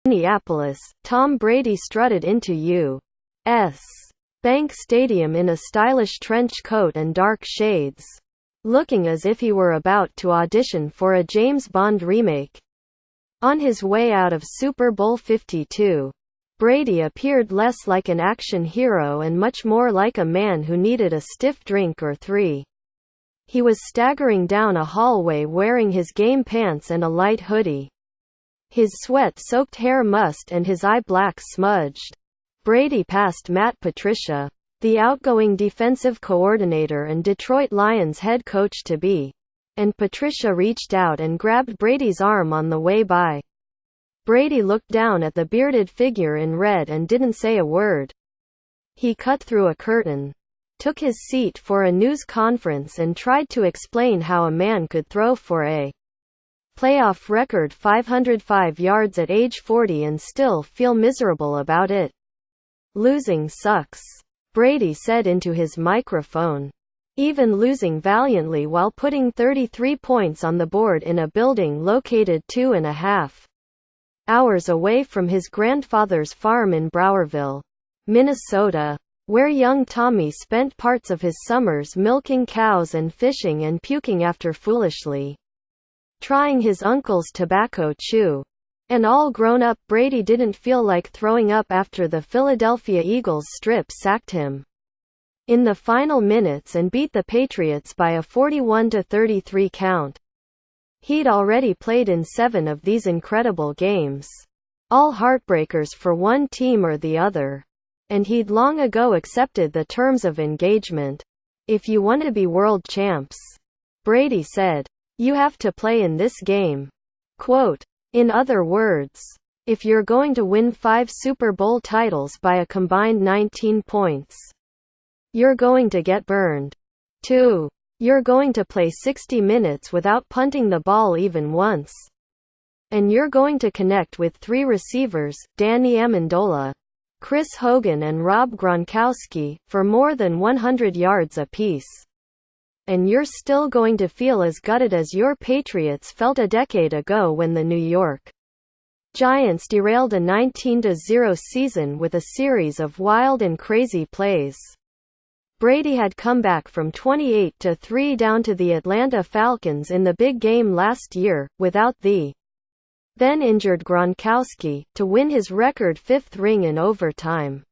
Minneapolis, Tom Brady strutted into U.S. Bank Stadium in a stylish trench coat and dark shades, looking as if he were about to audition for a James Bond remake. On his way out of Super Bowl LII, Brady appeared less like an action hero and much more like a man who needed a stiff drink or three. He was staggering down a hallway wearing his game pants and a light hoodie. His sweat-soaked hair mussed and his eye black smudged. Brady passed Matt Patricia, the outgoing defensive coordinator and Detroit Lions head coach-to-be, and Patricia reached out and grabbed Brady's arm on the way by. Brady looked down at the bearded figure in red and didn't say a word. He cut through a curtain, took his seat for a news conference and tried to explain how a man could throw for a playoff record 505 yards at age 40 and still feel miserable about it. "Losing sucks," Brady said into his microphone. "Even losing valiantly while putting 33 points on the board in a building located 2.5 hours away from his grandfather's farm in Browerville, Minnesota, where young Tommy spent parts of his summers milking cows and fishing and puking after foolishly trying his uncle's tobacco chew. And all grown up, Brady didn't feel like throwing up after the Philadelphia Eagles strip-sacked him in the final minutes and beat the Patriots by a 41-33 count. He'd already played in 7 of these incredible games, all heartbreakers for one team or the other, and he'd long ago accepted the terms of engagement. "If you want to be world champs," Brady said, "you have to play in this game." Quote, "In other words, if you're going to win 5 Super Bowl titles by a combined 19 points, you're going to get burned. 2. You're going to play 60 minutes without punting the ball even once. And you're going to connect with 3 receivers, Danny Amendola, Chris Hogan and Rob Gronkowski, for more than 100 yards apiece. And you're still going to feel as gutted as your Patriots felt a decade ago when the New York Giants derailed a 19-0 season with a series of wild and crazy plays." Brady had come back from 28-3 down to the Atlanta Falcons in the big game last year, without the then-injured Gronkowski, to win his record 5th ring in overtime.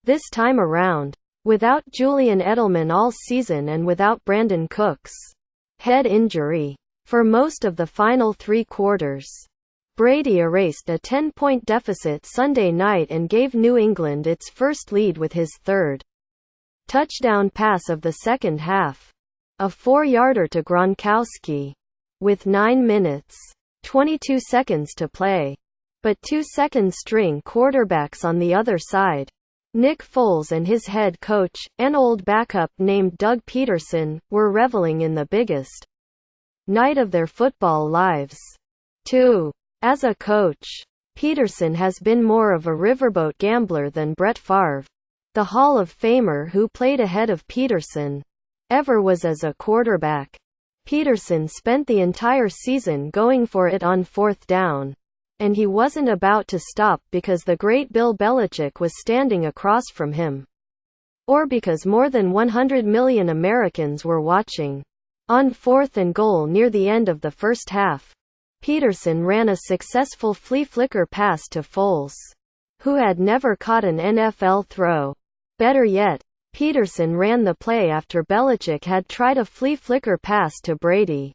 This time around, without Julian Edelman all season and without Brandon Cooks' head injury for most of the final 3 quarters, Brady erased a 10-point deficit Sunday night and gave New England its first lead with his 3rd touchdown pass of the second half, a 4-yarder to Gronkowski, with 9 minutes, 22 seconds to play. But 2 second-string quarterbacks on the other side, Nick Foles and his head coach, an old backup named Doug Peterson, were reveling in the biggest night of their football lives. 2. As a coach, Peterson has been more of a riverboat gambler than Brett Favre, the Hall of Famer who played ahead of Peterson, ever was as a quarterback. Peterson spent the entire season going for it on 4th down. And he wasn't about to stop because the great Bill Belichick was standing across from him, or because more than 100 million Americans were watching. On 4th and goal near the end of the first half, Peterson ran a successful flea flicker pass to Foles, who had never caught an NFL throw. Better yet, Peterson ran the play after Belichick had tried a flea flicker pass to Brady,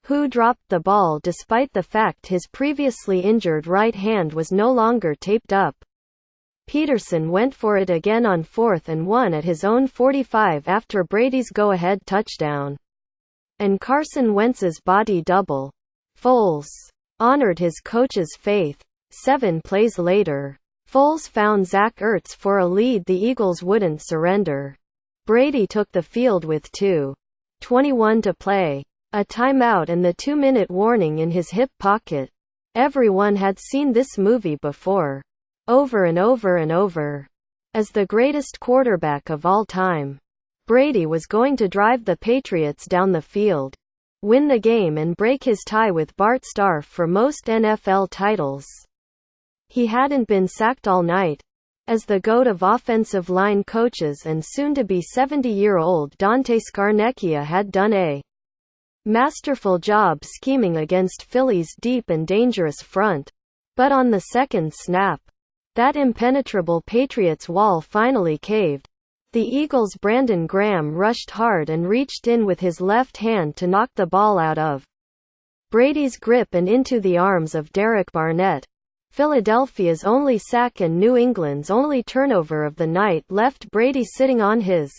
who dropped the ball despite the fact his previously injured right hand was no longer taped up. Peterson went for it again on 4th and 1 at his own 45 after Brady's go-ahead touchdown and Carson Wentz's body double. Foles honored his coach's faith. 7 plays later, Foles found Zach Ertz for a lead the Eagles wouldn't surrender. Brady took the field with 2:21 to play, a timeout and the 2-minute warning in his hip pocket. Everyone had seen this movie before. over and over and over. As the greatest quarterback of all time, Brady was going to drive the Patriots down the field, win the game and break his tie with Bart Starr for most NFL titles. He hadn't been sacked all night. As the GOAT of offensive line coaches and soon-to-be 70-year-old Dante Scarnecchia had done a masterful job scheming against Philly's deep and dangerous front. But on the second snap, that impenetrable Patriots wall finally caved. The Eagles' Brandon Graham rushed hard and reached in with his left hand to knock the ball out of Brady's grip and into the arms of Derek Barnett. Philadelphia's only sack and New England's only turnover of the night left Brady sitting on his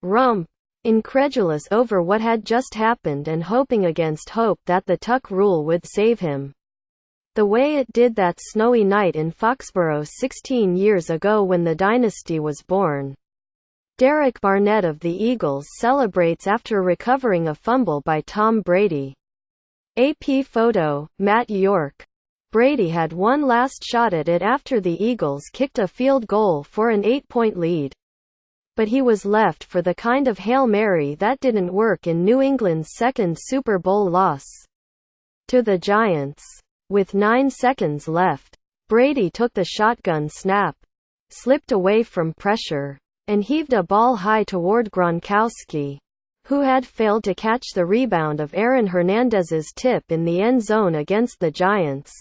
rump, incredulous over what had just happened and hoping against hope that the tuck rule would save him, the way it did that snowy night in Foxborough 16 years ago when the dynasty was born. Derek Barnett of the Eagles celebrates after recovering a fumble by Tom Brady. AP photo, Matt York. Brady had one last shot at it after the Eagles kicked a field goal for an 8-point lead. But he was left for the kind of Hail Mary that didn't work in New England's second Super Bowl loss to the Giants. With 9 seconds left, Brady took the shotgun snap, slipped away from pressure, and heaved a ball high toward Gronkowski, who had failed to catch the rebound of Aaron Hernandez's tip in the end zone against the Giants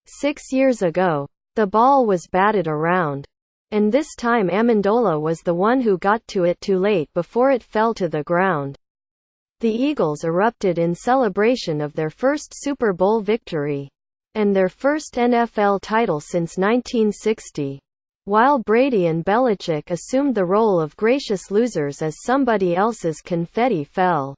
6 years ago. The ball was batted around, and this time Amendola was the one who got to it too late before it fell to the ground. The Eagles erupted in celebration of their first Super Bowl victory, and their first NFL title since 1960, while Brady and Belichick assumed the role of gracious losers as somebody else's confetti fell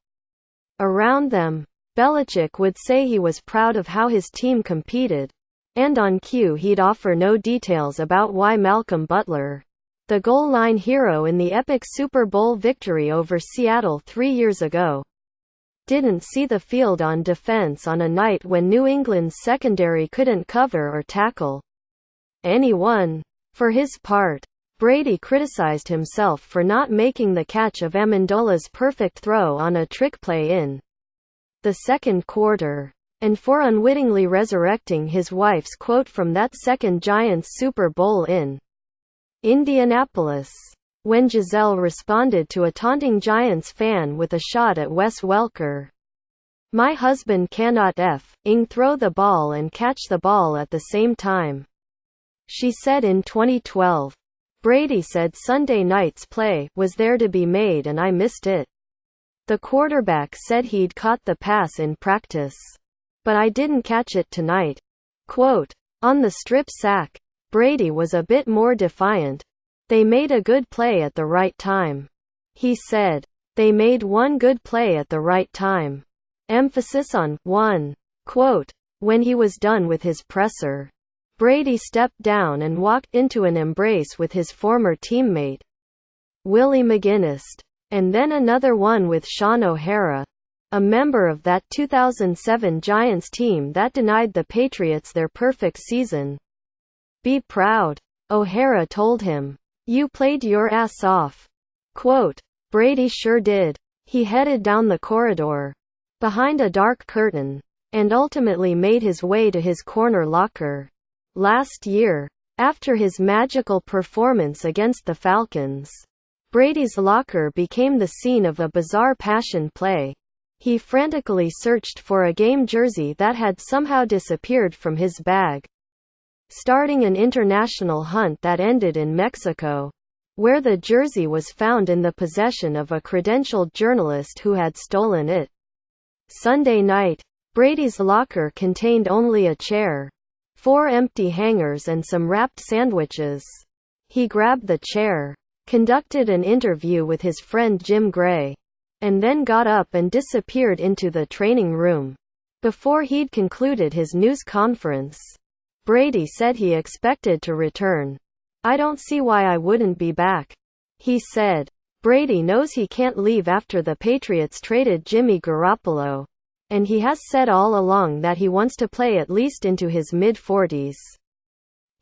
around them. Belichick would say he was proud of how his team competed, and on cue he'd offer no details about why Malcolm Butler, the goal line hero in the epic Super Bowl victory over Seattle 3 years ago, didn't see the field on defense on a night when New England's secondary couldn't cover or tackle anyone. For his part, Brady criticized himself for not making the catch of Amendola's perfect throw on a trick play in the second quarter, and for unwittingly resurrecting his wife's quote from that second Giants Super Bowl in Indianapolis, when Giselle responded to a taunting Giants fan with a shot at Wes Welker. "My husband cannot f***ing throw the ball and catch the ball at the same time," she said in 2012. Brady said Sunday night's play was there to be made and I missed it. The quarterback said he'd caught the pass in practice, but I didn't catch it tonight. Quote, on the strip sack, Brady was a bit more defiant. "They made a good play at the right time," he said. "They made one good play at the right time." Emphasis on one. Quote, when he was done with his presser, Brady stepped down and walked into an embrace with his former teammate, Willie McGinnis, and then another one with Sean O'Hara, a member of that 2007 Giants team that denied the Patriots their perfect season. "Be proud," O'Hara told him. "You played your ass off." Quote, Brady sure did. He headed down the corridor, behind a dark curtain, and ultimately made his way to his corner locker. Last year, after his magical performance against the Falcons, Brady's locker became the scene of a bizarre passion play. He frantically searched for a game jersey that had somehow disappeared from his bag, starting an international hunt that ended in Mexico, where the jersey was found in the possession of a credentialed journalist who had stolen it. Sunday night, Brady's locker contained only a chair, 4 empty hangers and some wrapped sandwiches. He grabbed the chair, conducted an interview with his friend Jim Gray, and then got up and disappeared into the training room. Before he'd concluded his news conference, Brady said he expected to return. "I don't see why I wouldn't be back," he said. Brady knows he can't leave after the Patriots traded Jimmy Garoppolo, and he has said all along that he wants to play at least into his mid-40s.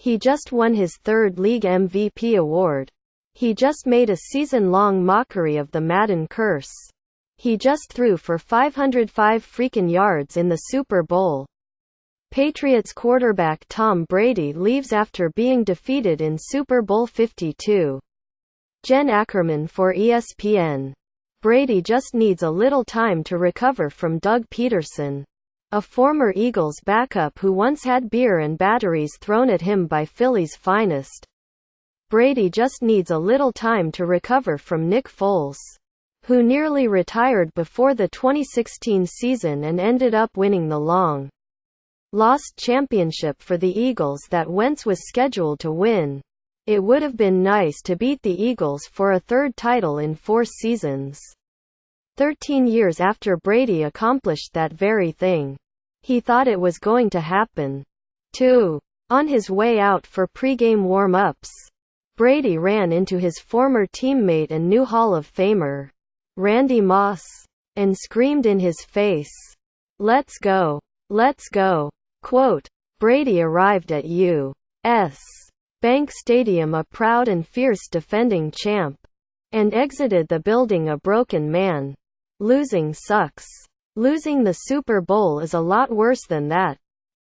He just won his third league MVP award. He just made a season-long mockery of the Madden curse. He just threw for 505 freaking yards in the Super Bowl. Patriots quarterback Tom Brady leaves after being defeated in Super Bowl 52. Jen Ackerman for ESPN. Brady just needs a little time to recover from Doug Peterson, a former Eagles backup who once had beer and batteries thrown at him by Philly's finest. Brady just needs a little time to recover from Nick Foles, who nearly retired before the 2016 season and ended up winning the long-lost championship for the Eagles that Wentz was scheduled to win. It would have been nice to beat the Eagles for a third title in 4 seasons. 13 years after Brady accomplished that very thing. He thought it was going to happen, too. On his way out for pregame warm-ups, Brady ran into his former teammate and new Hall of Famer, Randy Moss, and screamed in his face, "Let's go. Let's go." Quote, Brady arrived at U.S. Bank Stadium a proud and fierce defending champ, and exited the building a broken man. Losing sucks. Losing the Super Bowl is a lot worse than that.